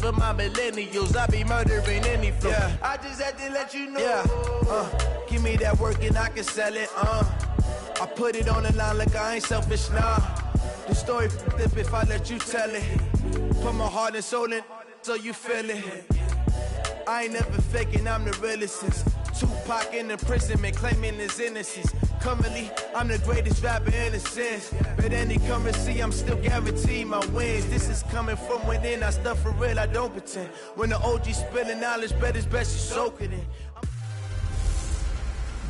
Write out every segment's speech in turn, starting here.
for my millennials. I be murdering any flow. Yeah. I just had to let you know. Yeah. Give me that work and I can sell it. I put it on the line like I ain't selfish, nah. The story flip if I let you tell it. Put my heart and soul in so you feel it. I ain't never faking, I'm the realest since Tupac in imprisonment, claiming his innocence. Currently, I'm the greatest rapper in a sense. But any currency, I'm still guaranteed my wins. This is coming from within, I stuff for real, I don't pretend. When the OG spilling knowledge, bet it's best you soak it in.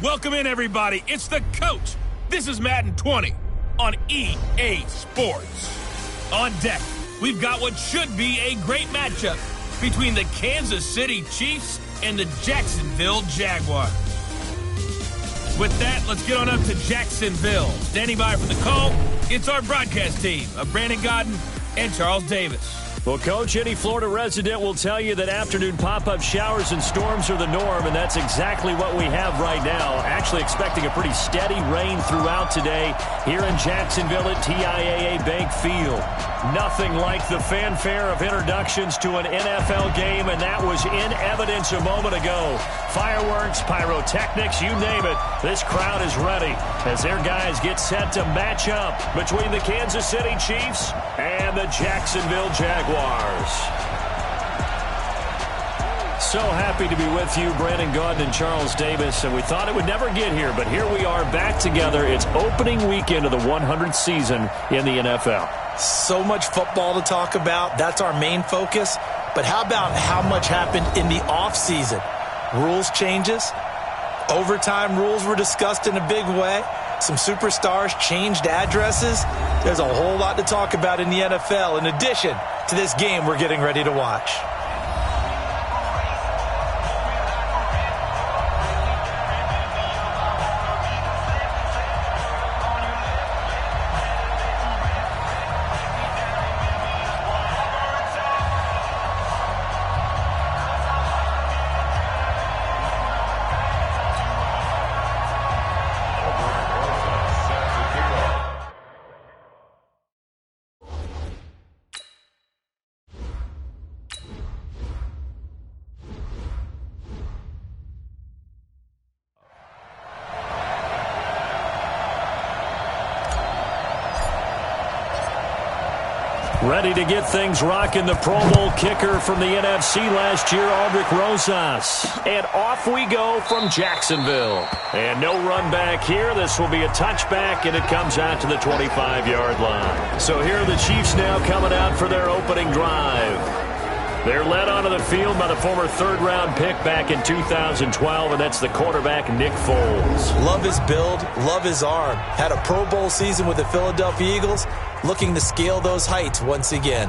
Welcome in, everybody. It's the Coach. This is Madden 20 on EA Sports. On deck, we've got what should be a great matchup between the Kansas City Chiefs and the Jacksonville Jaguars. With that, let's get on up to Jacksonville. Standing by for the call, it's our broadcast team of Brandon Gaudin and Charles Davis. Well, Coach, any Florida resident will tell you that afternoon pop-up showers and storms are the norm, and that's exactly what we have right now. Actually expecting a pretty steady rain throughout today here in Jacksonville at TIAA Bank Field. Nothing like the fanfare of introductions to an NFL game, and that was in evidence a moment ago. Fireworks, pyrotechnics, you name it. This crowd is ready as their guys get set to match up between the Kansas City Chiefs and the Jacksonville Jaguars. So happy to be with you, Brandon Gaudin and Charles Davis, and we thought it would never get here, but here we are back together. It's opening weekend of the 100th season in the NFL. So much football to talk about. That's our main focus. But how about how much happened in the offseason? Rules changes. Overtime rules were discussed in a big way. Some superstars changed addresses. There's a whole lot to talk about in the NFL in addition to this game we're getting ready to watch. Ready to get things rocking, the Pro Bowl kicker from the NFC last year, Aldrick Rosas. And off we go from Jacksonville. And no run back here. This will be a touchback, and it comes out to the 25-yard line. So here are the Chiefs now coming out for their opening drive. They're led onto the field by the former third-round pick back in 2012, and that's the quarterback, Nick Foles. Love his build, love his arm. Had a Pro Bowl season with the Philadelphia Eagles, looking to scale those heights once again.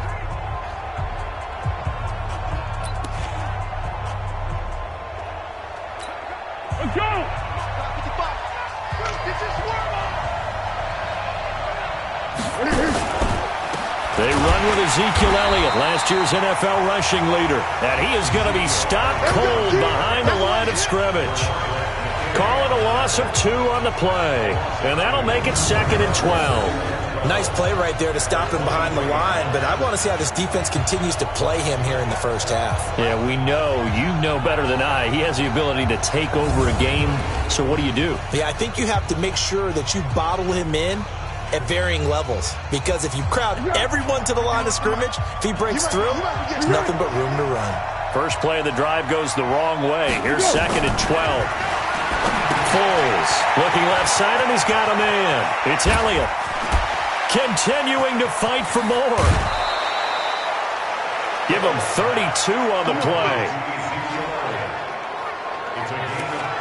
Let's go! They run with Ezekiel Elliott, last year's NFL rushing leader. And he is going to be stopped cold behind the line of scrimmage. Call it a loss of 2 on the play. And that'll make it 2nd and 12. Nice play right there to stop him behind the line, but I want to see how this defense continues to play him here in the first half. Yeah, we know. You know better than I. He has the ability to take over a game. So what do you do? Yeah, I think you have to make sure that you bottle him in at varying levels, because if you crowd everyone to the line of scrimmage, if he breaks through, there's nothing but room to run. First play of the drive goes the wrong way. Here's 2nd and 12. Foles looking left side, and he's got a man. It's Elliott continuing to fight for more. Give him 32 on the play.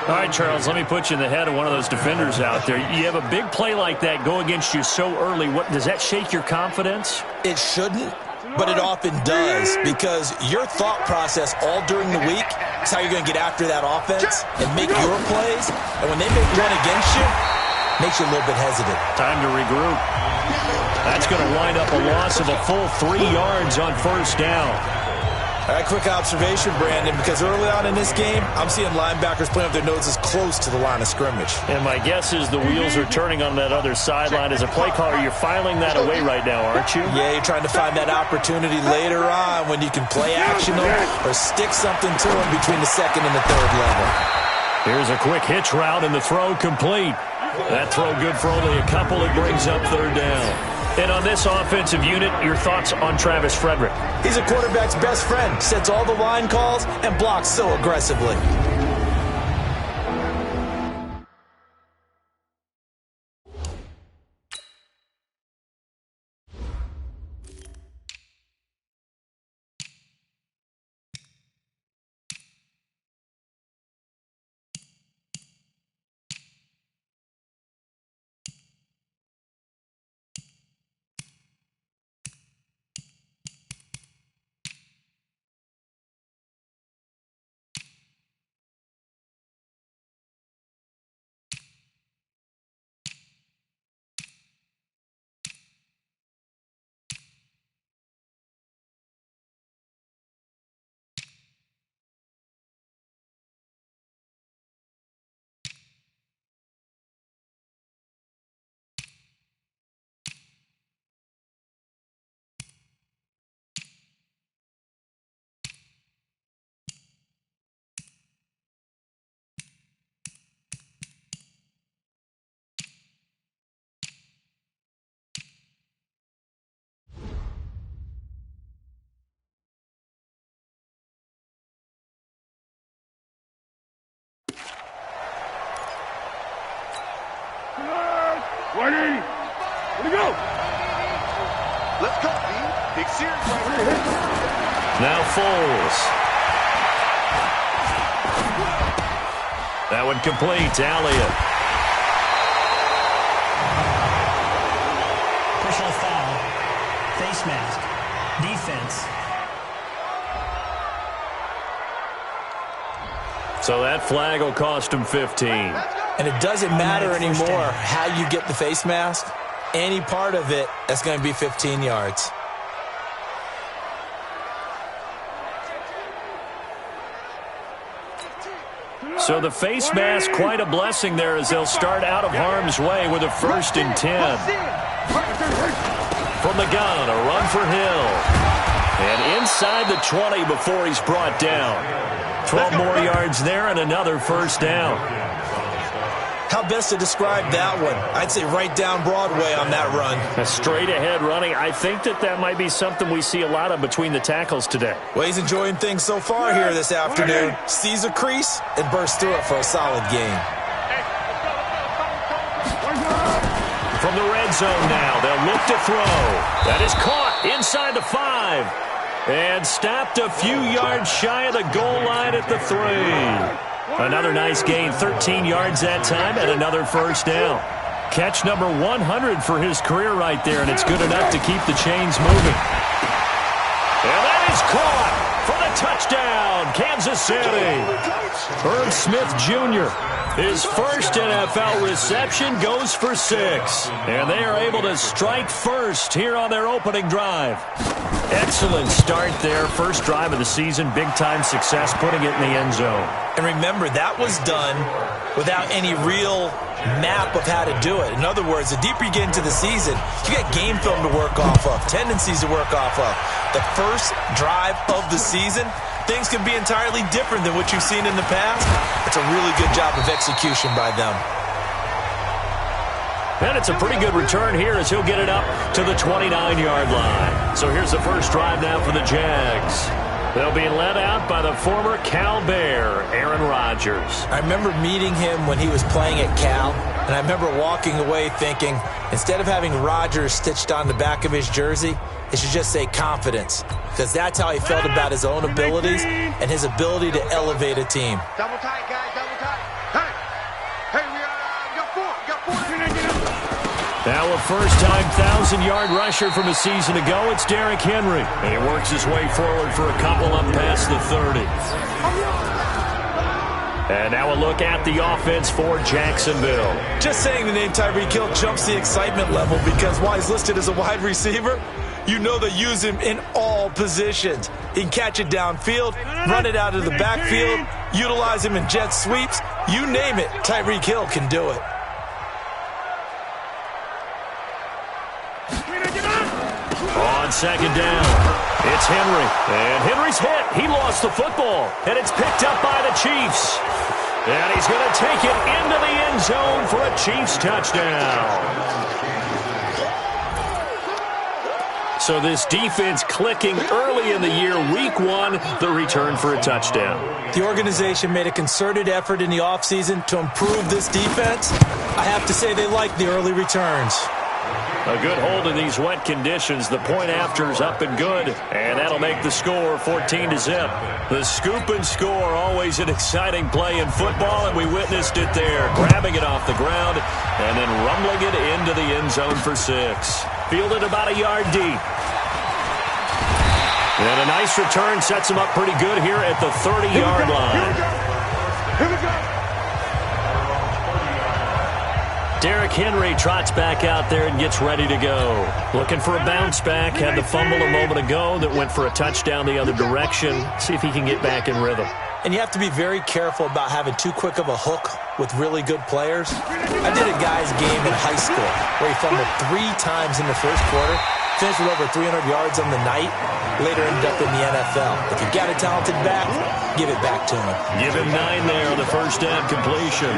All right, Charles, let me put you in the head of one of those defenders out there. You have a big play like that go against you so early. What does that shake your confidence? It shouldn't, but it often does, because your thought process all during the week is how you're going to get after that offense and make your plays. And when they make one against you, it makes you a little bit hesitant. Time to regroup. That's going to wind up a loss of a full 3 yards on first down. All right, quick observation, Brandon, because early on in this game, I'm seeing linebackers playing up their noses close to the line of scrimmage. And my guess is the wheels are turning on that other sideline. As a play caller, you're filing that away right now, aren't you? Yeah, you're trying to find that opportunity later on when you can play action or stick something to them between the second and the third level. Here's a quick hitch route, and the throw complete. That throw good for only a couple. It brings up third down. And on this offensive unit, your thoughts on Travis Frederick? He's a quarterback's best friend. Sets all the line calls and blocks so aggressively. Ready to go. Let's go, B. Big series right here. Now Foles. That one complete. Elliott. Personal foul. Face mask. Defense. So that flag will cost him 15. And it doesn't matter anymore how you get the face mask. Any part of it, that's going to be 15 yards. So the face mask, quite a blessing there as they'll start out of harm's way with a 1st and 10. From the gun, a run for Hill. And inside the 20 before he's brought down. 12 more yards there and another 1st down. How best to describe that one? I'd say right down Broadway on that run. A straight ahead running. I think that might be something we see a lot of between the tackles today. Well, he's enjoying things so far here this afternoon. Sees a crease and bursts through it for a solid gain. From the red zone now, they'll look to throw. That is caught inside the 5. And stopped a few yards shy of the goal line at the 3. Another nice gain, 13 yards that time, and another 1st down. Catch number 100 for his career right there, and it's good enough to keep the chains moving. And that is caught for the touchdown, Kansas City. Irv Smith Jr., his first NFL reception goes for 6. And they are able to strike first here on their opening drive. Excellent start there. First drive of the season. Big-time success, putting it in the end zone. And remember, that was done without any real map of how to do it. In other words, the deeper you get into the season, you got game film to work off of, tendencies to work off of. The first drive of the season, things can be entirely different than what you've seen in the past. It's a really good job of execution by them. And it's a pretty good return here as he'll get it up to the 29-yard line. So here's the first drive now for the Jags. They'll be led out by the former Cal Bear, Aaron Rodgers. I remember meeting him when he was playing at Cal, and I remember walking away thinking, instead of having Rodgers stitched on the back of his jersey, it should just say confidence, because that's how he felt about his own abilities and his ability to elevate a team. Double tight, guys, double tight. Hey, we got 4. Now a first-time 1,000-yard rusher from a season ago, it's Derrick Henry. And he works his way forward for a couple up past the 30. And now a look at the offense for Jacksonville. Just saying the name Tyreek Hill jumps the excitement level because while he's listed as a wide receiver, you know they use him in all positions. He can catch it downfield, run it out of the backfield, utilize him in jet sweeps. You name it, Tyreek Hill can do it. On second down, it's Henry. And Henry's hit. He lost the football. And it's picked up by the Chiefs. And he's going to take it into the end zone for a Chiefs touchdown. So this defense clicking early in the year, week one, the return for a touchdown. The organization made a concerted effort in the offseason to improve this defense. I have to say they like the early returns. A good hold in these wet conditions. The point after is up and good, and that'll make the score 14-0. The scoop and score, always an exciting play in football, and we witnessed it there. Grabbing it off the ground and then rumbling it into the end zone for 6. Fielded about a yard deep. And a nice return sets him up pretty good here at the 30-yard line. Here we go. Derrick Henry trots back out there and gets ready to go. Looking for a bounce back. Had the fumble a moment ago that went for a touchdown the other direction. See if he can get back in rhythm. And you have to be very careful about having too quick of a hook with really good players. I did a guy's game in high school where he fumbled 3 times in the first quarter, finished with over 300 yards on the night, later ended up in the NFL. If you've got a talented back, give it back to him. Give him 9 there on the first down completion.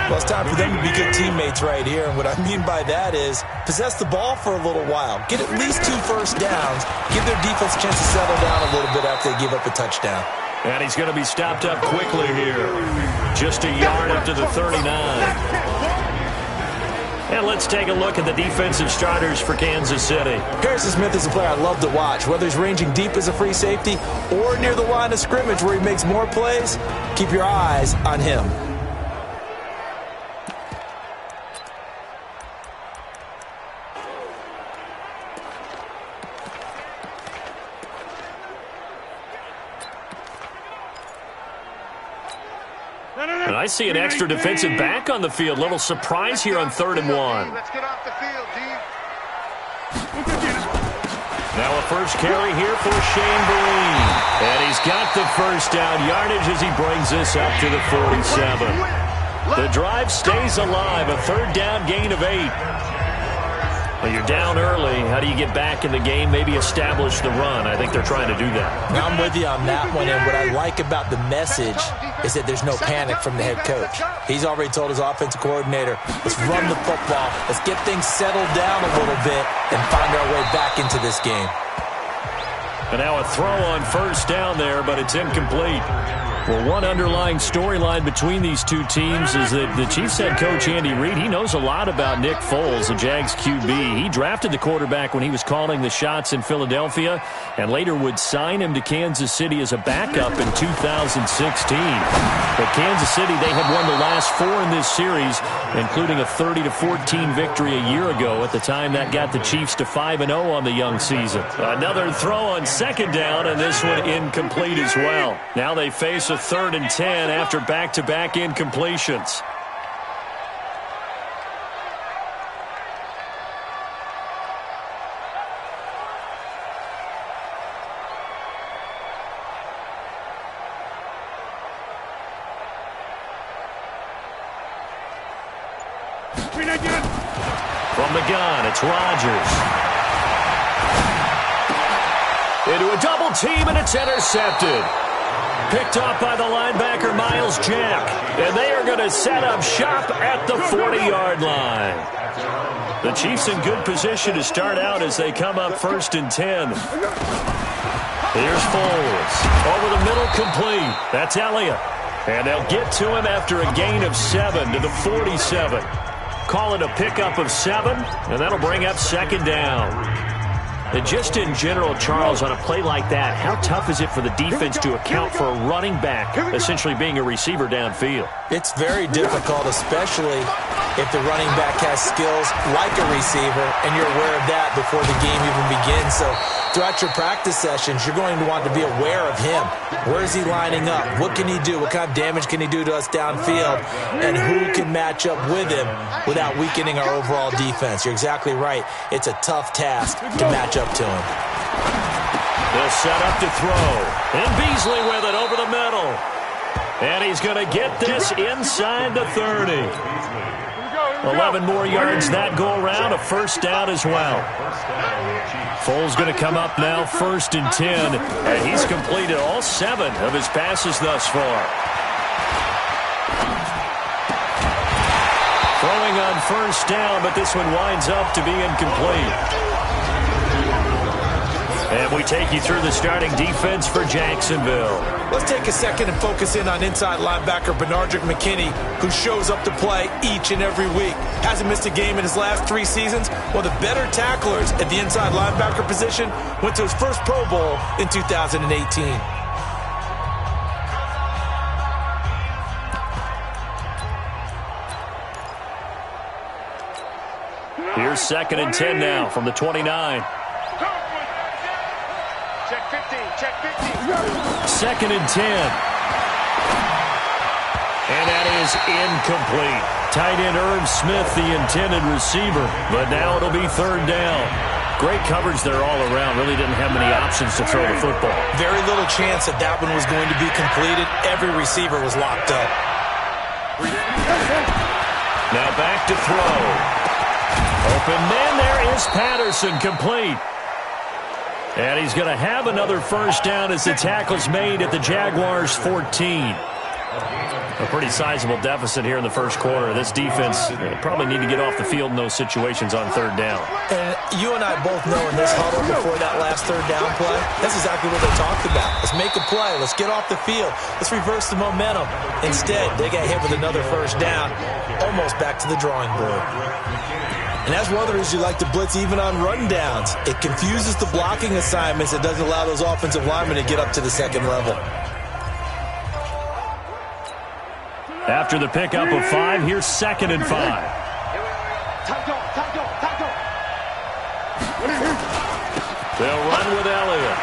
Well, it's time for them to be good teammates right here. And what I mean by that is possess the ball for a little while. Get at least 2 first downs. Give their defense a chance to settle down a little bit after they give up a touchdown. And he's going to be stopped up quickly here. Just a yard up to the 39. And let's take a look at the defensive starters for Kansas City. Harrison Smith is a player I love to watch. Whether he's ranging deep as a free safety or near the line of scrimmage where he makes more plays, keep your eyes on him. And I see an extra defensive back on the field. Little surprise here on 3rd and 1. Let's get off the field, D. Now a first carry here for Shane Vereen. And he's got the first down yardage as he brings this up to the 47. The drive stays alive. A 3rd down gain of 8. Well, you're down early. How do you get back in the game? Maybe establish the run. I think they're trying to do that. I'm with you on that one, and what I like about the message is that there's no panic from the head coach. He's already told his offensive coordinator, let's run the football, let's get things settled down a little bit and find our way back into this game. And now a throw on first down there, but it's incomplete. Well, one underlying storyline between these two teams is that the Chiefs head coach Andy Reid, he knows a lot about Nick Foles, the Jags QB. He drafted the quarterback when he was calling the shots in Philadelphia and later would sign him to Kansas City as a backup in 2016. But Kansas City, they had won the last 4 in this series, including a 30-14 victory a year ago. At the time, that got the Chiefs to 5-0 on the young season. Another throw on second down, and this one incomplete as well. Now they face a 3rd and 10 after back-to-back incompletions. From the gun, it's Rodgers. Into a double team, and it's intercepted. Picked off by the linebacker, Miles Jack. And they are going to set up shop at the 40-yard line. The Chiefs in good position to start out as they come up 1st and 10. Here's Foles. Over the middle, complete. That's Elliott. And they'll get to him after a gain of 7 to the 47. Call it a pickup of 7, and that'll bring up 2nd down. And just in general, Charles, on a play like that, how tough is it for the defense to account for a running back essentially being a receiver downfield? It's very difficult, especially if the running back has skills like a receiver, and you're aware of that before the game even begins. So throughout your practice sessions, you're going to want to be aware of him. Where is he lining up? What can he do? What kind of damage can he do to us downfield? And who can match up with him without weakening our overall defense? You're exactly right. It's a tough task to match up to him. They'll set up to throw. And Beasley with it over the middle. And he's going to get this inside the 30. 11 more yards that go around, a first down as well. Foles going to come up now, 1st and 10, and he's completed all 7 of his passes thus far. Throwing on 1st down, but this one winds up to be incomplete. And we take you through the starting defense for Jacksonville. Let's take a second and focus in on inside linebacker Benardrick McKinney, who shows up to play each and every week. Hasn't missed a game in his last 3 seasons. One of the better tacklers at the inside linebacker position. Went to his first Pro Bowl in 2018. Here's 2nd and 10 now from the 29. Check 15, check 15. 2nd and 10. And that is incomplete. Tight end Irv Smith, the intended receiver. But now it'll be 3rd down. Great coverage there all around. Really didn't have many options to throw the football. Very little chance that that one was going to be completed. Every receiver was locked up. Now back to throw. Open man, there is Patterson, complete. And he's going to have another first down as the tackle's made at the Jaguars' 14. A pretty sizable deficit here in the first quarter. This defense probably need to get off the field in those situations on 3rd down. And you and I both know in this huddle before that last 3rd down play, that's exactly what they talked about. Let's make a play. Let's get off the field. Let's reverse the momentum. Instead, they got hit with another first down, almost back to the drawing board. And that's one of the reasons you like to blitz even on run downs. It confuses the blocking assignments. It doesn't allow those offensive linemen to get up to the 2nd level. After the pickup of 5, here's 2nd and 5. They'll run with Elliott.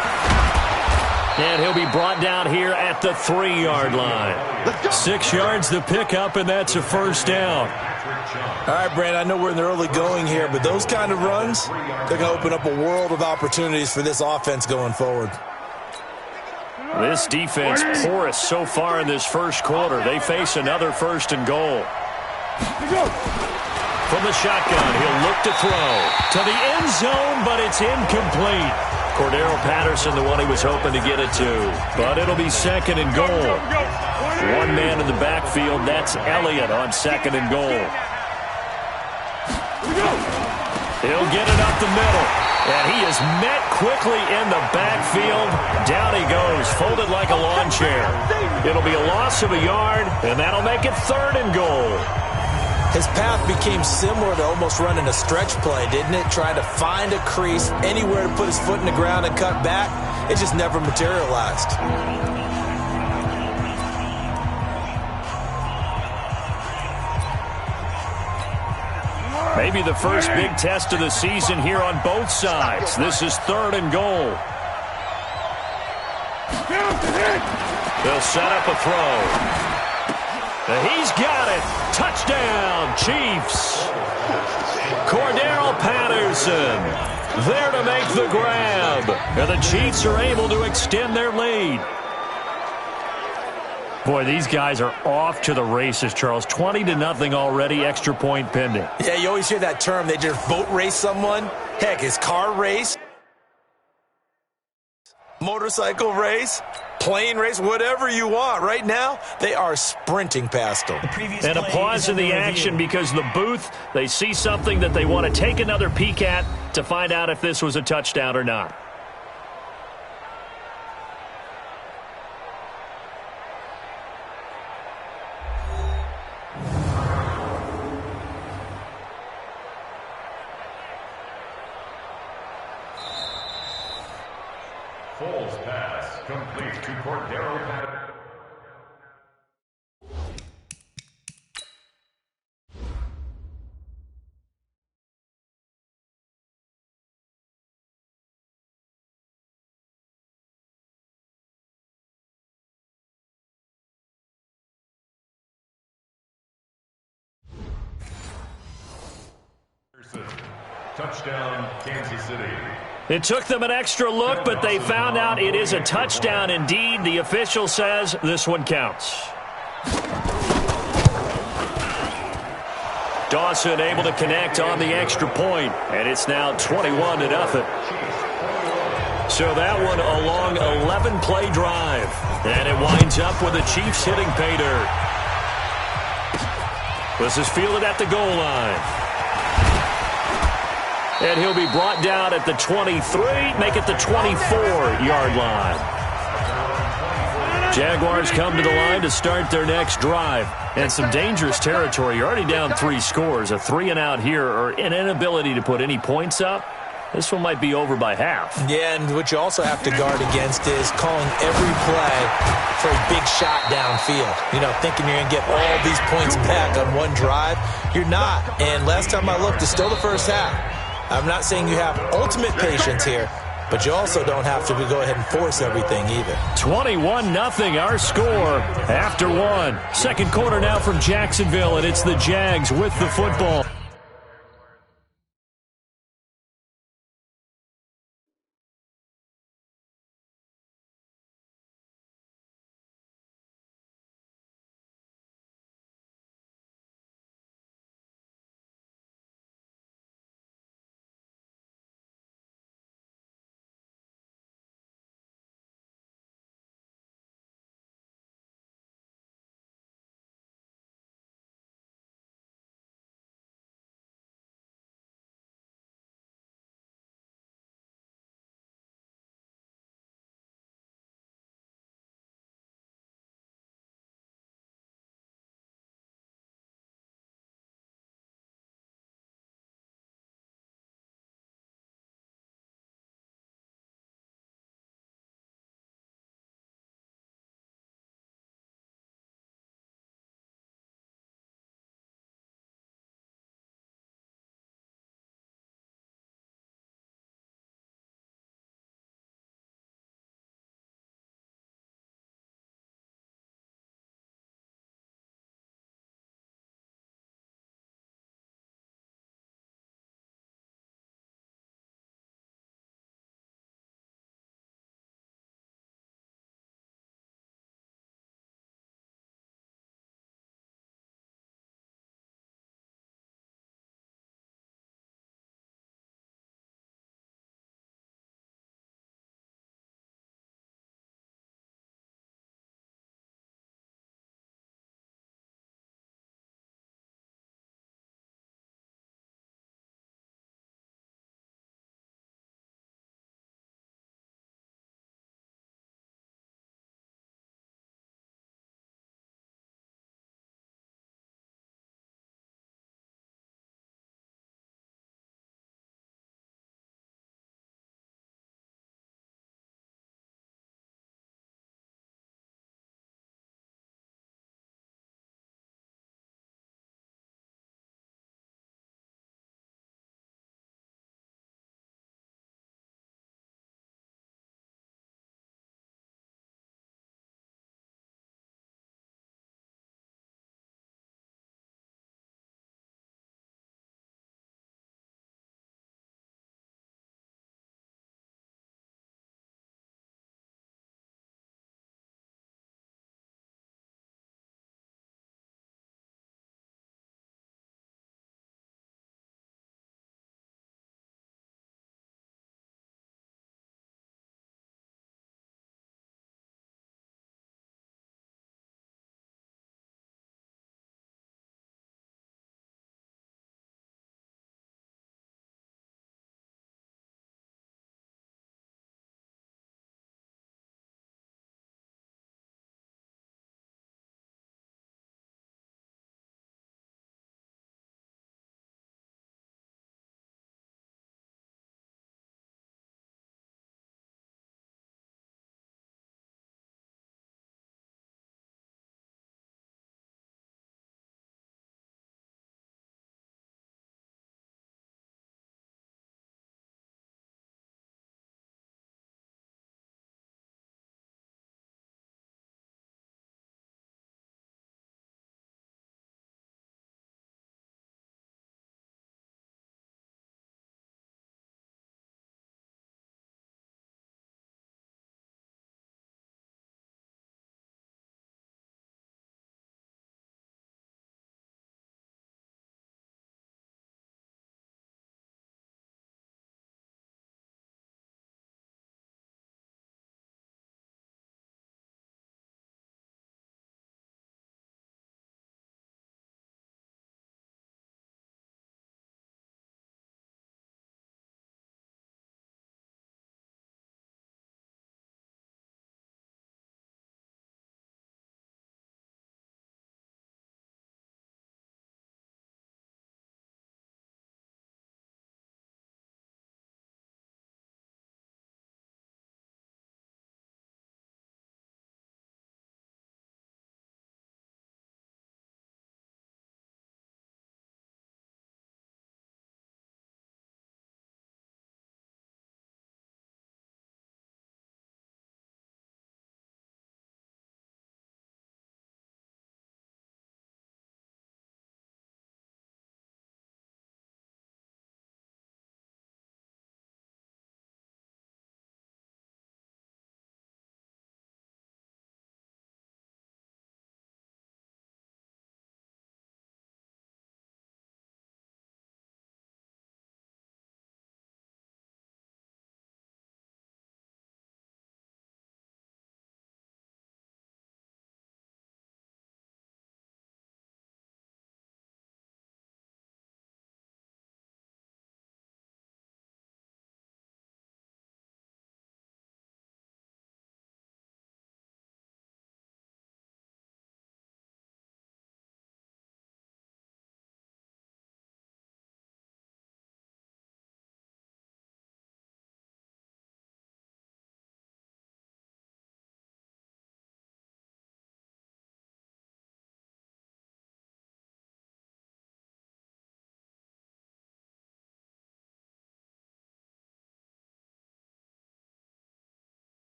And he'll be brought down here at the 3-yard line. 6 yards the pickup, and that's a first down. All right, Brandon, I know we're in the early going here, but those kind of runs, they're going to open up a world of opportunities for this offense going forward. This defense porous so far in this first quarter. They face another 1st and goal. From the shotgun, he'll look to throw to the end zone, but it's incomplete. Cordero Patterson, the one he was hoping to get it to. But it'll be 2nd and goal. One man in the backfield, that's Elliott on 2nd and goal. He'll get it up the middle. And he is met quickly in the backfield. Down he goes, folded like a lawn chair. It'll be a loss of a yard, and that'll make it 3rd and goal. His path became similar to almost running a stretch play, didn't it? Trying to find a crease, anywhere to put his foot in the ground and cut back. It just never materialized. Maybe the first big test of the season here on both sides. This is 3rd and goal. They'll set up a throw. He's got it. Touchdown, Chiefs. Cordero Patterson there to make the grab. And the Chiefs are able to extend their lead. Boy, these guys are off to the races, Charles. 20-0 already, extra point pending. Yeah, you always hear that term. They just boat race someone. Heck, it's car race, motorcycle race, plane race, whatever you want. Right now, they are sprinting past them. And a pause in the action because the booth, they see something that they want to take another peek at to find out if this was a touchdown or not. pass complete to Cordero Patterson. Touchdown, Kansas City. It took them an extra look, but they found out it is a touchdown indeed. The official says this one counts. Dawson able to connect on the extra point, and it's now 21-0. So that one a long 11-play drive, and it winds up with the Chiefs hitting pay dirt. This is fielded at the goal line. And he'll be brought down at the 23, make it the 24-yard line. Jaguars come to the line to start their next drive. And some dangerous territory. You're already down 3 scores. A 3-and-out here or an inability to put any points up. This one might be over by half. Yeah, and what you also have to guard against is calling every play for a big shot downfield. You know, thinking you're going to get all these points back on one drive. You're not. And last time I looked, it's still the first half. I'm not saying you have ultimate patience here, but you also don't have to go ahead and force everything either. 21-0 our score after one. Second quarter now from Jacksonville, and it's the Jags with the football.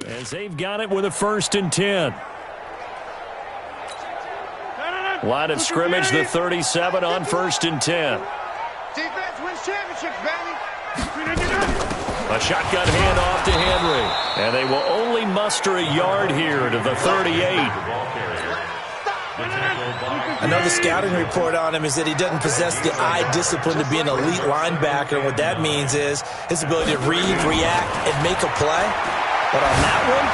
As they've got it with a 1st and 10. Line of scrimmage, the 37 on 1st and 10. Defense wins championships, baby. A shotgun handoff to Henry. And they will only muster a yard here to the 38. Another scouting report on him is that he doesn't possess the eye discipline to be an elite linebacker. And what that means is his ability to read, react, and make a play. But on that one,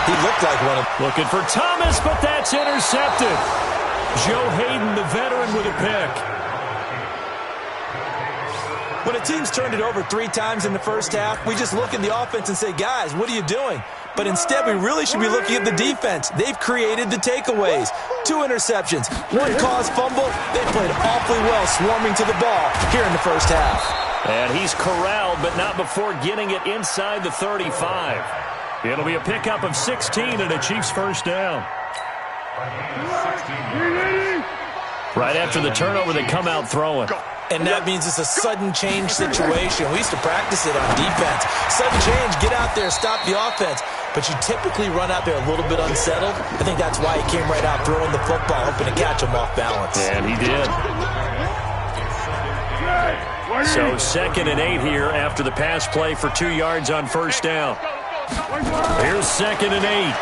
he looked like one of them. Looking for Thomas, but that's intercepted. Joe Hayden, the veteran, with a pick. When a team's turned it over 3 times in the first half, we just look at the offense and say, guys, what are you doing? But instead, we really should be looking at the defense. They've created the takeaways. 2 interceptions, 1 caused fumble. They played awfully well swarming to the ball here in the first half. And he's corralled, but not before getting it inside the 35. It'll be a pickup of 16 and a Chiefs first down. Right after the turnover, they come out throwing. And that means it's a sudden change situation. We used to practice it on defense. Sudden change, get out there, stop the offense. But you typically run out there a little bit unsettled. I think that's why he came right out throwing the football, hoping to catch him off balance. And he did. So 2nd and 8 here after the pass play for 2 yards on 1st down. Here's 2nd and 8.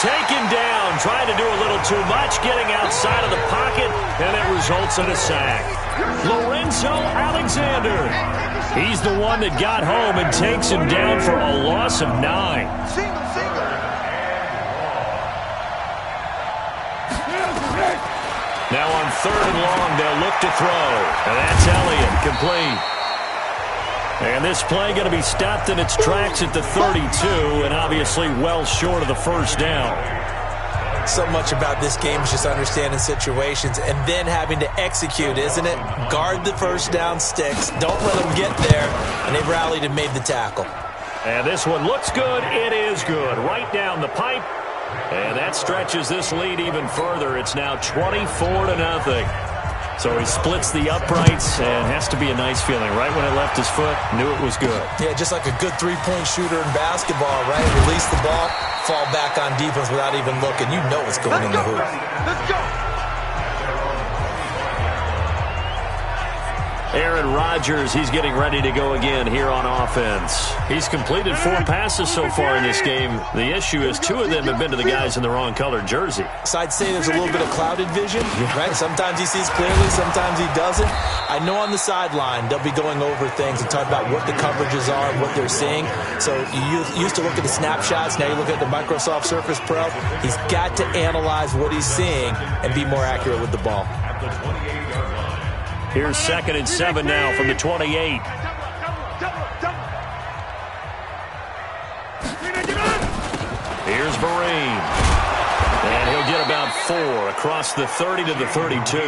Taken down, trying to do a little too much, getting outside of the pocket, and it results in a sack. Lorenzo Alexander. He's the one that got home and takes him down for a loss of 9. Now on 3rd and long, they'll look to throw, and that's Elliott, complete. And this play going to be stopped in its tracks at the 32, and obviously well short of the first down. So much about this game is just understanding situations and then having to execute, isn't it? Guard the first down sticks. Don't let them get there. And they've rallied and made the tackle. And this one looks good. It is good. Right down the pipe. And that stretches this lead even further. It's now 24-0. So he splits the uprights, and has to be a nice feeling. Right when it left his foot, knew it was good. Yeah, just like a good 3-point shooter in basketball, right? Release the ball, fall back on defense without even looking. You know it's going in the hoop. Let's go. Aaron Rodgers, he's getting ready to go again here on offense. He's completed 4 passes so far in this game. The issue is 2 of them have been to the guys in the wrong colored jersey. So I'd say there's a little bit of clouded vision, right? Sometimes he sees clearly, sometimes he doesn't. I know on the sideline they'll be going over things and talk about what the coverages are and what they're seeing. So you used to look at the snapshots, now you look at the Microsoft Surface Pro. He's got to analyze what he's seeing and be more accurate with the ball. Here's 2nd and 7 now from the 28. Here's Vereen. And he'll get about 4 across the 30 to the 32.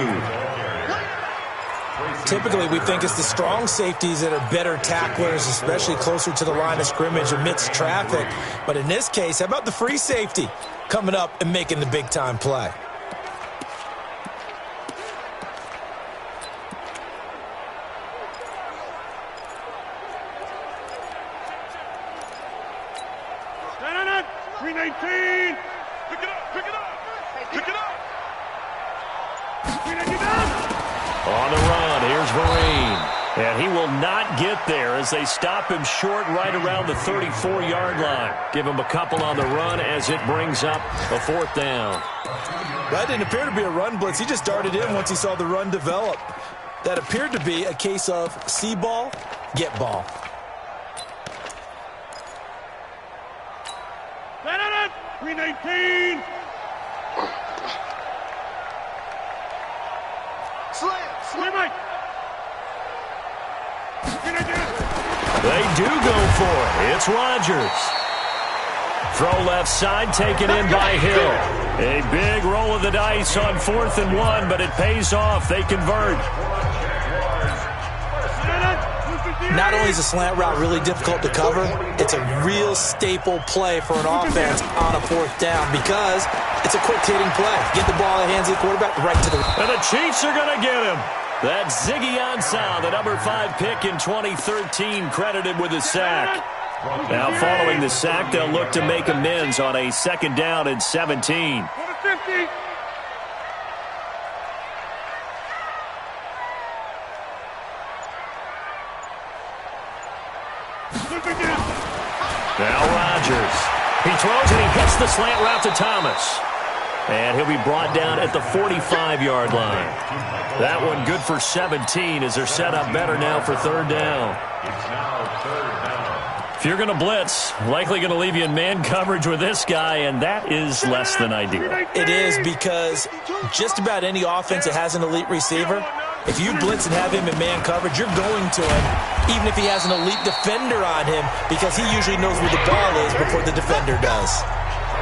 Typically, we think it's the strong safeties that are better tacklers, especially closer to the line of scrimmage amidst traffic. But in this case, how about the free safety coming up and making the big-time play? On the run, here's Vereen. And he will not get there as they stop him short right around the 34-yard line. Give him a couple on the run as it brings up a 4th down. That didn't appear to be a run blitz. He just darted in once he saw the run develop. That appeared to be a case of see ball, get ball. Green 18. Slam. They do go for it. It's Rodgers. Throw left side, taken in by Hill. A big roll of the dice on 4th and 1, but it pays off. They convert. Not only is a slant route really difficult to cover, it's a real staple play for an offense on a 4th down because it's a quick hitting play. Get the ball in the hands of the quarterback right to the... And the Chiefs are going to get him. That's Ziggy Ansah, the number 5 pick in 2013, credited with a sack. Now, following the sack, they'll look to make amends on a 2nd down and 17. Now Rodgers. He throws and he hits the slant route to Thomas. And he'll be brought down at the 45-yard line. That one good for 17 as they're set up better now for 3rd down. It's now 3rd down. If you're going to blitz, likely going to leave you in man coverage with this guy, and that is less than ideal. It is, because just about any offense that has an elite receiver, if you blitz and have him in man coverage, you're going to him, even if he has an elite defender on him, because he usually knows where the ball is before the defender does.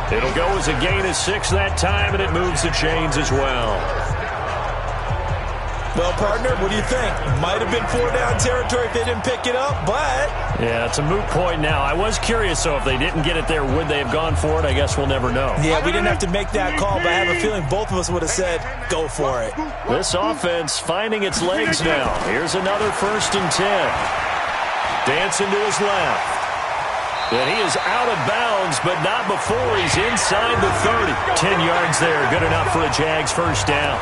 It'll go as a gain of 6 that time, and it moves the chains as well. Well, partner, what do you think? Might have been 4-down territory if they didn't pick it up, but... Yeah, it's a moot point now. I was curious, so if they didn't get it there, would they have gone for it? I guess we'll never know. Yeah, we didn't have to make that call, but I have a feeling both of us would have said, go for it. This offense finding its legs now. Here's another 1st and 10. Dancing to his left. And he is out of bounds, but not before he's inside the 30. 10 yards there, good enough for a Jags 1st down.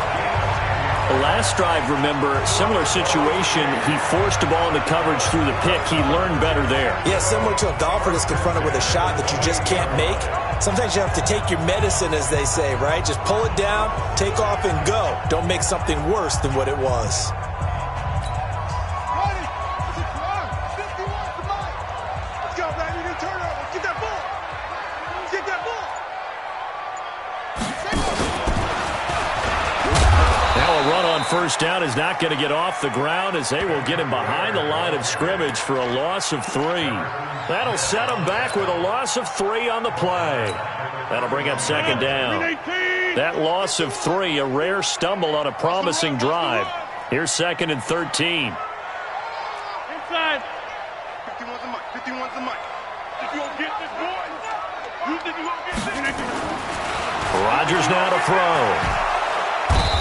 The last drive, remember, similar situation. He forced the ball into coverage through the pick. He learned better there. Yeah, similar to a golfer that's confronted with a shot that you just can't make. Sometimes you have to take your medicine, as they say, right? Just pull it down, take off, and go. Don't make something worse than what it was. Run on 1st down is not going to get off the ground, as they will get him behind the line of scrimmage for a loss of 3. That'll set him back with a loss of 3 on the play. That'll bring up 2nd down. That loss of 3, a rare stumble on a promising drive. Here's 2nd and 13. Inside. 51's the mic. 51's the mic. If you don't get this, boy, you think you won't get this? Rodgers now to throw.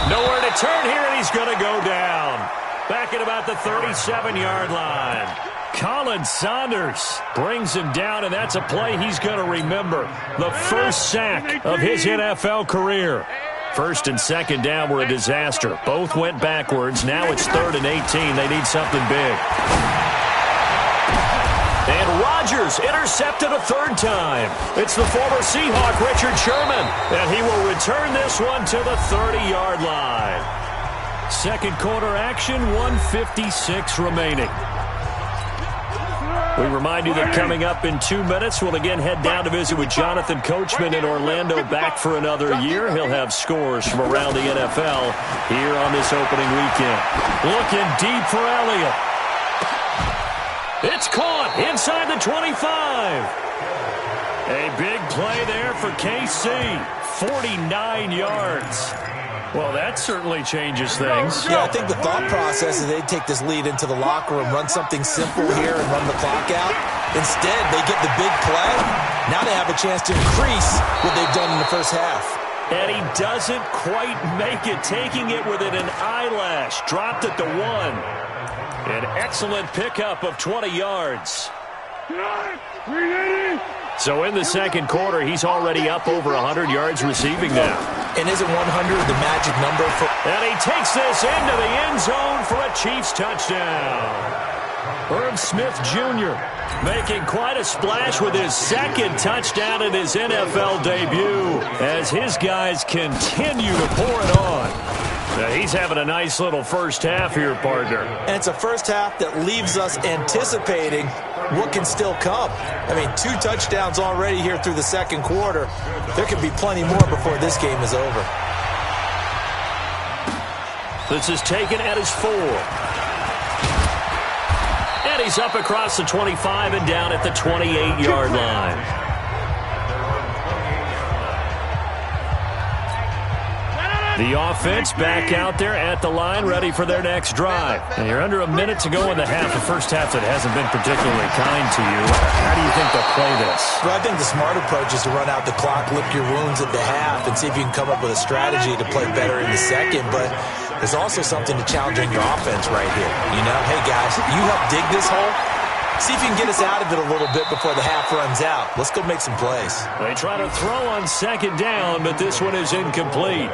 Nowhere to turn here, and he's going to go down. Back at about the 37-yard line. Colin Saunders brings him down, and that's a play he's going to remember. The first sack of his NFL career. 1st and 2nd down were a disaster. Both went backwards. Now it's 3rd and 18. They need something big. And Rodgers intercepted a 3rd time. It's the former Seahawk, Richard Sherman. And he will return this one to the 30-yard line. 2nd quarter action, 1:56 remaining. We remind you that coming up in 2 minutes, we'll again head down to visit with Jonathan Coachman in Orlando, back for another year. He'll have scores from around the NFL here on this opening weekend. Looking deep for Elliott. It's caught inside the 25. A big play there for KC. 49 yards. Well, that certainly changes things. Yeah, I think the thought process is they'd take this lead into the locker room, run something simple here, and run the clock out. Instead, they get the big play. Now they have a chance to increase what they've done in the first half. And he doesn't quite make it, taking it within an eyelash. Dropped at the 1. An excellent pickup of 20 yards. So in the 2nd quarter, he's already up over 100 yards receiving now. And isn't 100 the magic number for... And he takes this into the end zone for a Chiefs touchdown. Irv Smith Jr. making quite a splash with his 2nd touchdown in his NFL debut as his guys continue to pour it on. Now he's having a nice little first half here, partner. And it's a first half that leaves us anticipating what can still come. I mean, 2 touchdowns already here through the 2nd quarter. There could be plenty more before this game is over. This is taken at his 4. And he's up across the 25 and down at the 28-yard line. The offense back out there at the line, ready for their next drive. And you're under a minute to go in the half, a first half that hasn't been particularly kind to you. How do you think they'll play this? Well, I think the smart approach is to run out the clock, lick your wounds at the half, and see if you can come up with a strategy to play better in the 2nd. But there's also something to challenging your offense right here. You know, hey, guys, you help dig this hole. See if you can get us out of it a little bit before the half runs out. Let's go make some plays. They try to throw on second down, but this one is incomplete.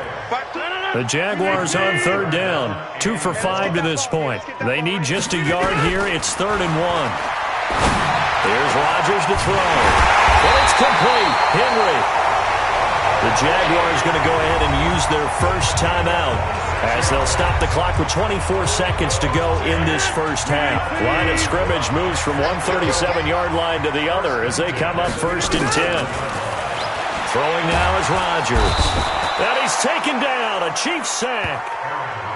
The Jaguars on third down. 2 for 5 to this point. They need just a yard here. It's 3rd and 1. Here's Rodgers to throw. And it's complete. Henry. The Jaguars going to go ahead and use their first timeout as they'll stop the clock with 24 seconds to go in this first half. Line of scrimmage moves from one 37-yard line to the other as they come up 1st and 10. Throwing now is Rodgers. And he's taken down. A Chiefs sack.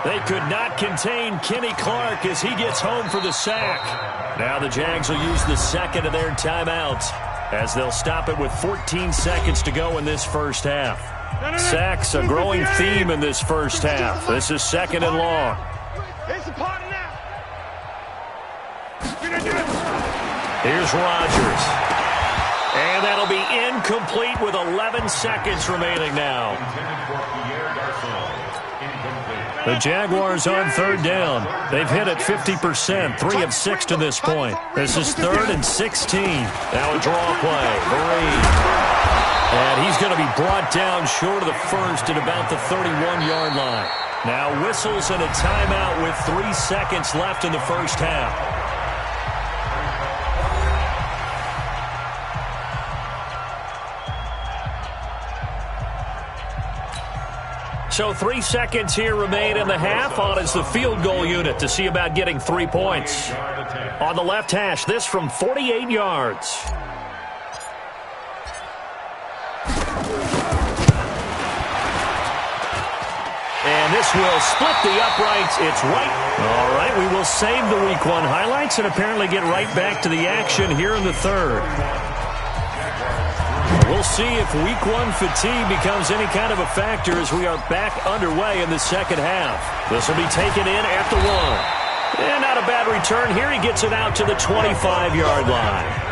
They could not contain Kenny Clark as he gets home for the sack. Now the Jags will use the second of their timeouts as they'll stop it with 14 seconds to go in this first half. Sacks, a growing theme in this first half. This is 2nd and long. Here's Rodgers. And that'll be incomplete with 11 seconds remaining now. The Jaguars on 3rd down. They've hit it 50%, 3 of 6 to this point. This is 3rd and 16. Now a draw play. Vereen. And he's going to be brought down short of the first at about the 31-yard line. Now whistles and a timeout with 3 seconds left in the first half. So 3 seconds here remain in the half. On is the field goal unit to see about getting 3 points. On the left hash, this from 48 yards. And this will split the uprights. It's right. All right, we will save the Week 1 highlights and apparently get right back to the action here in the 3rd. We'll see if Week 1 fatigue becomes any kind of a factor as we are back underway in the second half. This will be taken in at the 1. And not a bad return here. He gets it out to the 25-yard line.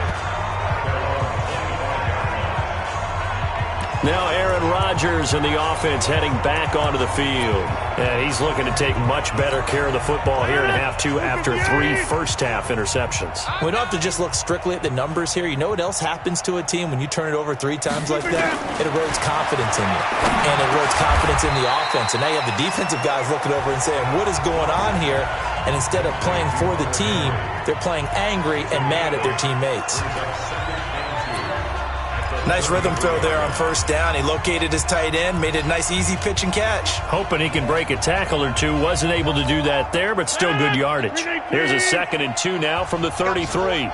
Now Aaron Rodgers and the offense heading back onto the field. And he's looking to take much better care of the football here in half 2 after 3 first-half interceptions. We don't have to just look strictly at the numbers here. You know what else happens to a team when you turn it over 3 times like that? It erodes confidence in you. And it erodes confidence in the offense. And now you have the defensive guys looking over and saying, what is going on here? And instead of playing for the team, they're playing angry and mad at their teammates. Nice rhythm throw there on 1st down. He located his tight end, made it a nice easy pitch and catch. Hoping he can break a tackle or two. Wasn't able to do that there, but still good yardage. Here's a 2nd and 2 now from the 33.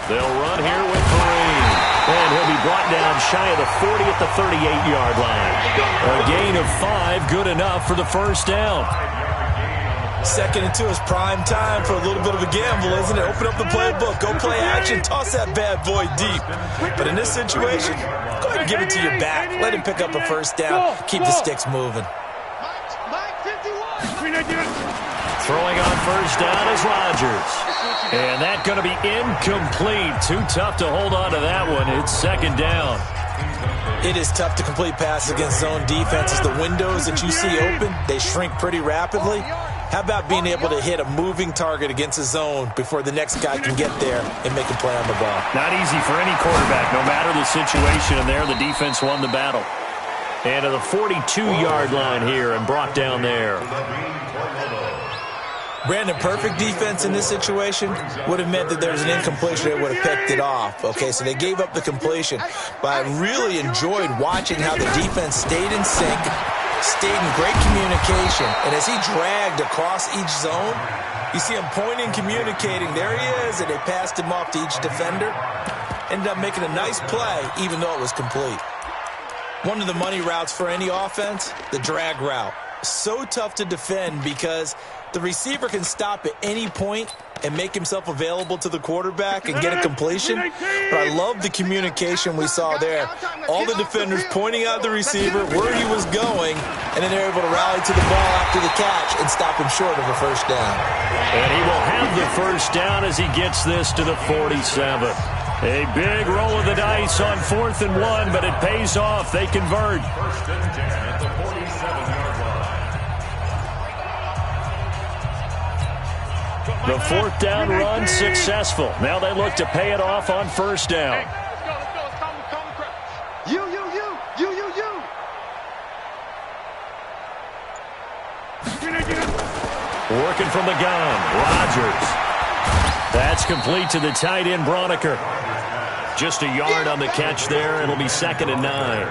They'll run here with Vereen. And he'll be brought down shy of the 40 at the 38-yard line. A gain of 5, good enough for the 1st down. 2nd and 2 is prime time for a little bit of a gamble, isn't it? Open up the playbook, go play action, toss that bad boy deep. But in this situation, go ahead and give it to your back. Let him pick up a 1st down. Keep the sticks moving. Throwing on 1st down is Rodgers. And that's going to be incomplete. Too tough to hold on to that one. It's 2nd down. It is tough to complete passes against zone defenses. The windows that you see open, they shrink pretty rapidly. How about being able to hit a moving target against a zone before the next guy can get there and make a play on the ball? Not easy for any quarterback, no matter the situation. And there, the defense won the battle. And to the 42-yard line here and brought down there. Brandon, perfect defense in this situation would have meant that there was an incompletion. They would have picked it off. Okay, so they gave up the completion. But I really enjoyed watching how the defense stayed in sync, stayed in great communication. And as he dragged across each zone, you see him pointing, communicating. There he is, and they passed him off to each defender. Ended up making a nice play, even though it was complete. One of the money routes for any offense, the drag route. So tough to defend because the receiver can stop at any point and make himself available to the quarterback and get a completion. But I love the communication we saw there. All the defenders pointing out the receiver, where he was going, and then they're able to rally to the ball after the catch and stop him short of a 1st down. And he will have the 1st down as he gets this to the 47. A big roll of the dice on 4th and 1, but it pays off. They convert. 1st and 10 at the 47-yard line. The 4th down run successful. Now they look to pay it off on 1st down. Let's go. It's time to crash. You. Working from the gun, Rodgers. That's complete to the tight end, Braunecker. Just a yard on the catch there. It'll be 2nd and 9.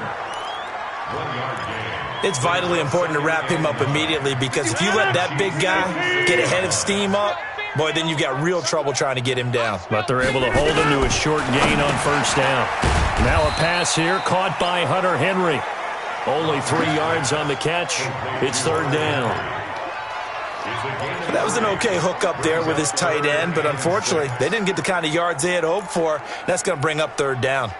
It's vitally important to wrap him up immediately because if you let that big guy get ahead of steam up, boy, then you've got real trouble trying to get him down. But they're able to hold him to a short gain on 1st down. Now a pass here caught by Hunter Henry. Only 3 yards on the catch. It's 3rd down. That was an okay hook up there with his tight end, but unfortunately, they didn't get the kind of yards they had hoped for. That's going to bring up 3rd down.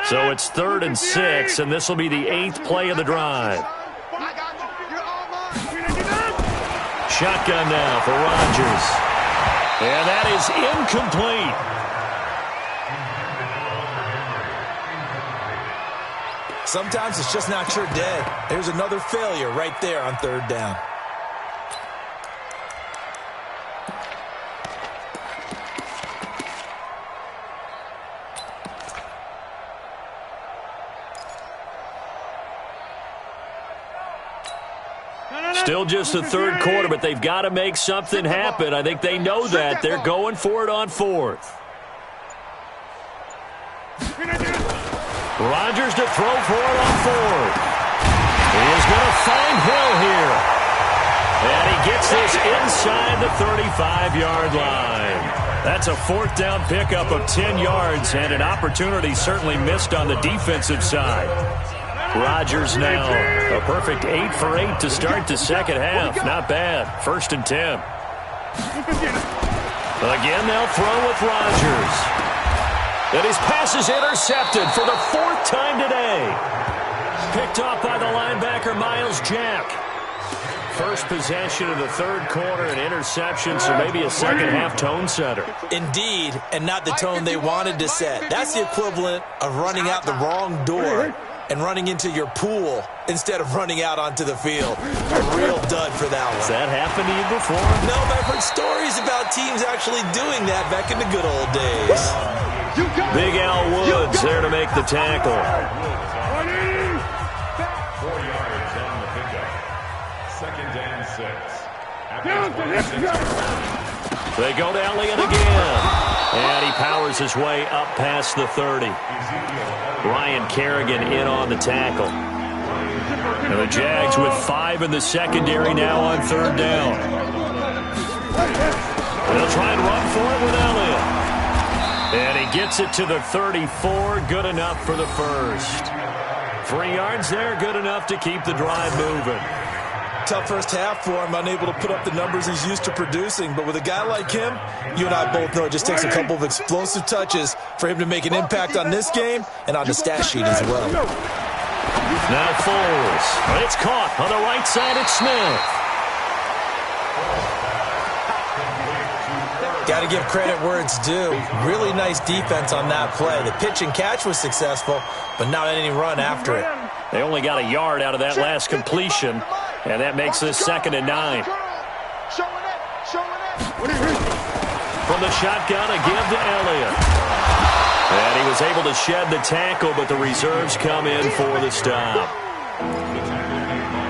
So it's 3rd and 6, and this will be the 8th play of the drive. Shotgun now for Rodgers. And that is incomplete. Sometimes it's just not your day. There's another failure right there on 3rd down. Still just the 3rd quarter, but they've got to make something happen. I think they know that. They're going for it on 4th. Rodgers to throw for it on 4th. He is going to find Hill here. And he gets this inside the 35-yard line. That's a 4th down pickup of 10 yards and an opportunity certainly missed on the defensive side. Rodgers now a perfect 8 for 8 to start the 2nd half. Not bad. 1st and 10. Again, they'll throw with Rodgers. And his pass is intercepted for the 4th time today. Picked off by the linebacker, Myles Jack. First possession of the 3rd quarter, an interception, so maybe a 2nd half tone setter. Indeed, and not the tone they wanted to set. That's the equivalent of running out the wrong door and running into your pool instead of running out onto the field. A real dud for that one. Has that happened to you before? No, but I've heard stories about teams actually doing that back in the good old days. Big Al Woods there to make the tackle. 4 yards on the pickup. 2nd and 6. They go to Elliott again. And he powers his way up past the 30. Ryan Kerrigan in on the tackle. And the Jags with 5 in the secondary now on 3rd down. They'll try and run for it with Elliott. And he gets it to the 34. Good enough for the 1st. 3 yards there, good enough to keep the drive moving. Tough first half for him, unable to put up the numbers he's used to producing. But with a guy like him, you and I both know it just takes a couple of explosive touches for him to make an impact on this game and on the stat sheet as well. Now Foles. It's caught on the right side. It's Smith. Got to give credit where it's due. Really nice defense on that play. The pitch and catch was successful, but not any run after it. They only got a yard out of that last completion, and that makes this 2nd and 9. From the shotgun, a give to Elliott. And he was able to shed the tackle, but the reserves come in for the stop.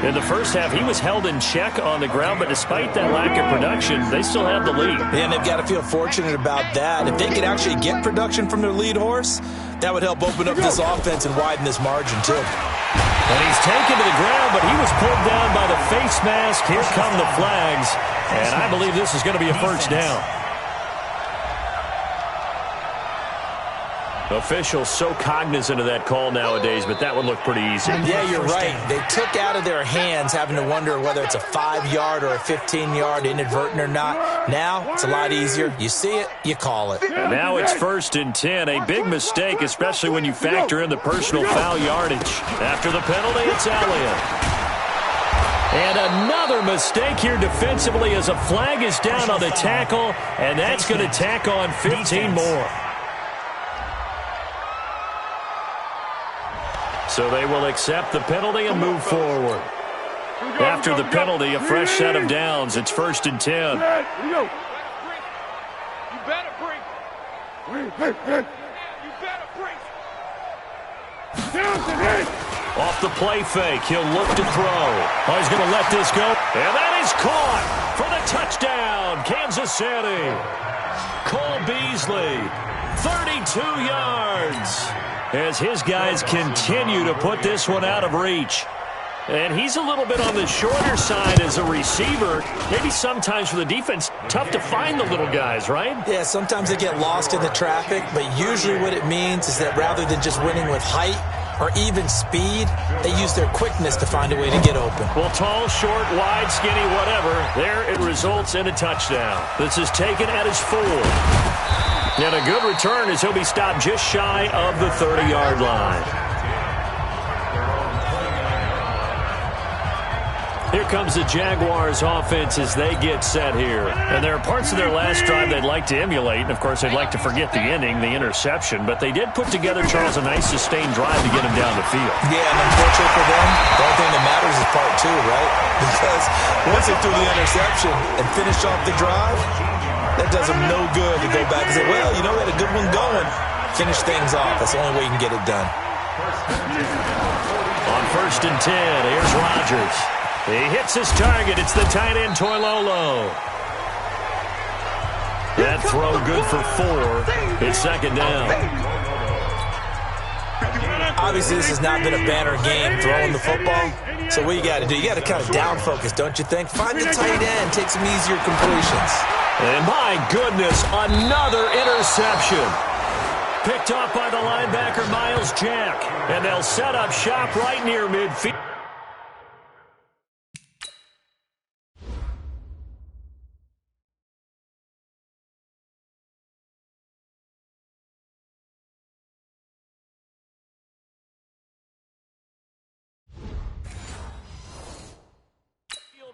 In the first half, he was held in check on the ground, but despite that lack of production, they still have the lead. And they've got to feel fortunate about that. If they could actually get production from their lead horse, that would help open up this offense and widen this margin, too. And he's taken to the ground, but he was pulled down by the face mask. Here come the flags, and I believe this is going to be a 1st down. Officials so cognizant of that call nowadays, but that would look pretty easy. Yeah, you're right. They took out of their hands having to wonder whether it's a 5-yard or a 15-yard, inadvertent or not. Now, it's a lot easier. You see it, you call it. And now it's 1st and 10. A big mistake, especially when you factor in the personal foul yardage. After the penalty, it's Elliott. And another mistake here defensively as a flag is down on the tackle, and that's going to tack on 15 more. So they will accept the penalty and move forward. After the penalty, a fresh set of downs. It's 1st and 10. You better bring. You better bring. Off the play fake, he'll look to throw. Oh, he's going to let this go. And that is caught for the touchdown, Kansas City. Cole Beasley, 32 yards. As his guys continue to put this one out of reach. And he's a little bit on the shorter side as a receiver. Maybe sometimes for the defense, tough to find the little guys, right? Yeah, sometimes they get lost in the traffic, but usually what it means is that rather than just winning with height or even speed, they use their quickness to find a way to get open. Well, tall, short, wide, skinny, whatever, there it results in a touchdown. This is taken at his 4. And a good return as he'll be stopped just shy of the 30-yard line. Here comes the Jaguars offense as they get set here. And there are parts of their last drive they'd like to emulate. And, of course, they'd like to forget the ending, the interception. But they did put together, Charles, a nice sustained drive to get him down the field. Yeah, and unfortunately for them, the only thing that matters is part 2, right? Because once they threw the interception and finished off the drive, that does them no good to go back and say, well, you know, we had a good one going. Finish things off. That's the only way you can get it done. On 1st and 10, here's Rodgers. He hits his target. It's the tight end, Toilolo. That throw good for 4. It's 2nd down. Obviously, this has not been a banner game throwing the football. So what you got to do, you got to kind of down focus, don't you think? Find the tight end, take some easier completions. And my goodness, another interception. Picked off by the linebacker, Miles Jack. And they'll set up shop right near midfield.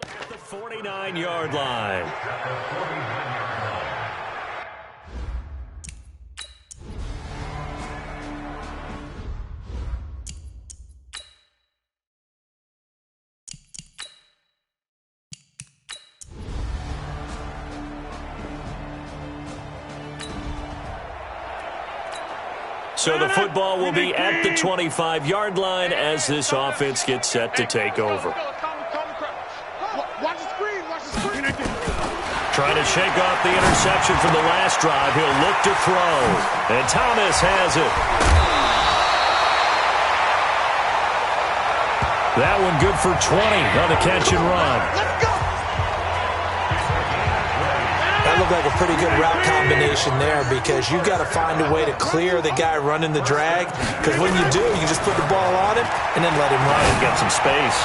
At the 49-yard line. So the football will be at the 25-yard line as this offense gets set to take over. Watch the screen. Trying to shake off the interception from the last drive. He'll look to throw. And Thomas has it. That one good for 20 on the catch and run. That looked like a pretty good route combination there because you've got to find a way to clear the guy running the drag. Because when you do, you just put the ball on him and then let him run. He's got some space.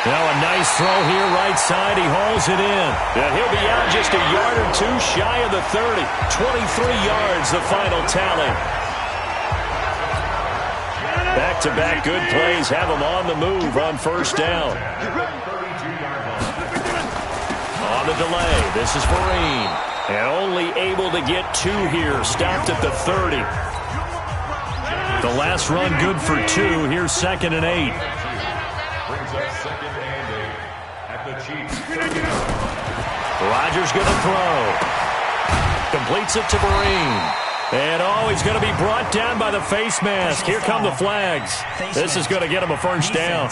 Now a nice throw here, right side. He hauls it in. And he'll be out just a yard or 2 shy of the 30. 23 yards, the final tally. Back-to-back good plays have him on the move on 1st down. On the delay, this is Vereen. And only able to get 2 here. Stopped at the 30. The last run good for 2. Here's 2nd and 8. Brings up 2nd and 8 at the Chiefs. Rodgers going to throw. Completes it to Vereen. And, he's going to be brought down by the face mask. Here come the flags. This is going to get him a 1st down.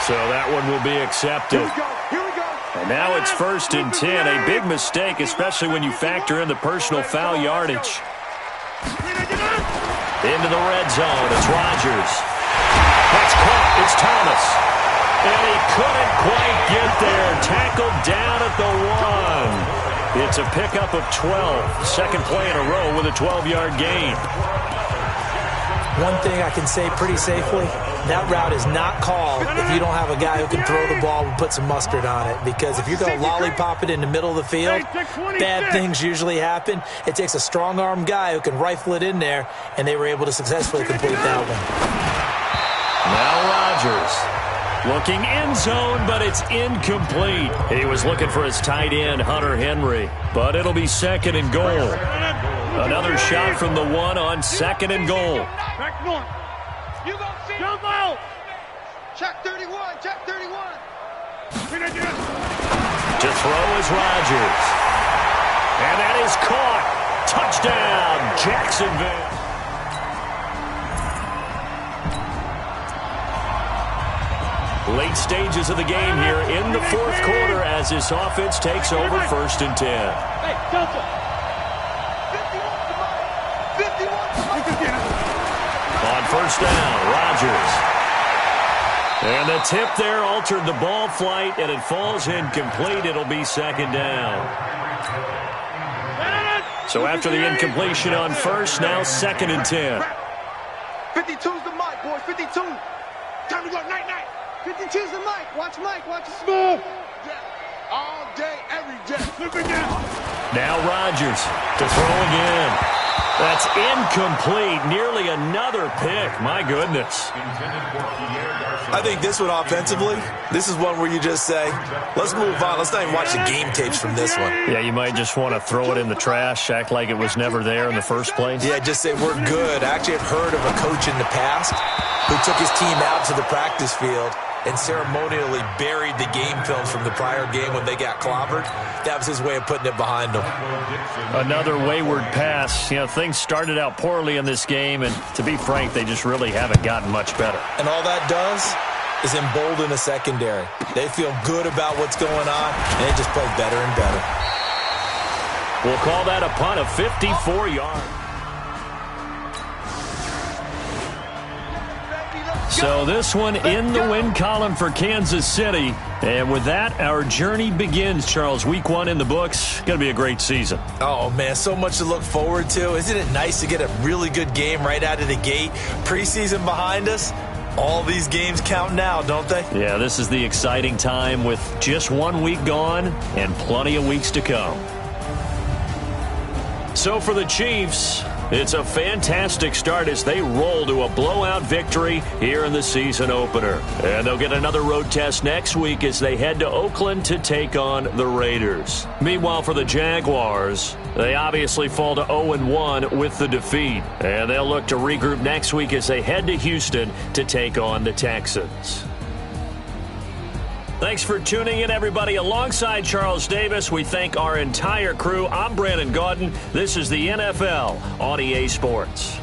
So that one will be accepted. And now it's 1st and 10. A big mistake, especially when you factor in the personal foul yardage. Into the red zone. It's Rodgers. That's caught. It's Thomas. And he couldn't quite get there. Tackled down at the 1. It's a pickup of 12. Second play in a row with a 12-yard gain. One thing I can say pretty safely, that route is not called if you don't have a guy who can throw the ball and put some mustard on it. Because if you're going to lollipop it in the middle of the field, bad things usually happen. It takes a strong-arm guy who can rifle it in there, and they were able to successfully complete that one. Now Rodgers looking end zone, but it's incomplete. He was looking for his tight end, Hunter Henry, but it'll be second and goal. Another shot from the one on second and goal. Back north. You go see. Jump out. Check 31. Check 31. To throw is Rodgers. And that is caught. Touchdown, Jacksonville. Late stages of the game here in the fourth quarter as this offense takes over 1st and 10. Hey, Delta. 51. On first down, Rodgers. And the tip there altered the ball flight, and it falls incomplete. It'll be second down. So after the incompletion on first, now 2nd and 10. 52's the mic, boys. 52. Time to go. Night. 52's the mic. Watch Mike. Watch it smooth. All day, every day. Now Rodgers to throw again. That's incomplete. Nearly another pick. My goodness. I think this one offensively, this is one where you just say, let's move on. Let's not even watch the game tapes from this one. Yeah, you might just want to throw it in the trash, act like it was never there in the first place. Yeah, just say we're good. I actually have heard of a coach in the past who took his team out to the practice field and ceremonially buried the game films from the prior game when they got clobbered. That was his way of putting it behind them. Another wayward pass. You know, things started out poorly in this game, and to be frank, they just really haven't gotten much better. And all that does is embolden the secondary. They feel good about what's going on, and they just play better and better. We'll call that a punt of 54 yards. So this one in the win column for Kansas City. And with that, our journey begins, Charles. Week 1 in the books. Going to be a great season. Oh, man, so much to look forward to. Isn't it nice to get a really good game right out of the gate? Preseason behind us. All these games count now, don't they? Yeah, this is the exciting time with just 1 week gone and plenty of weeks to come. So for the Chiefs, it's a fantastic start as they roll to a blowout victory here in the season opener. And they'll get another road test next week as they head to Oakland to take on the Raiders. Meanwhile, for the Jaguars, they obviously fall to 0-1 with the defeat. And they'll look to regroup next week as they head to Houston to take on the Texans. Thanks for tuning in, everybody. Alongside Charles Davis, we thank our entire crew. I'm Brandon Gaudin. This is the NFL on EA Sports.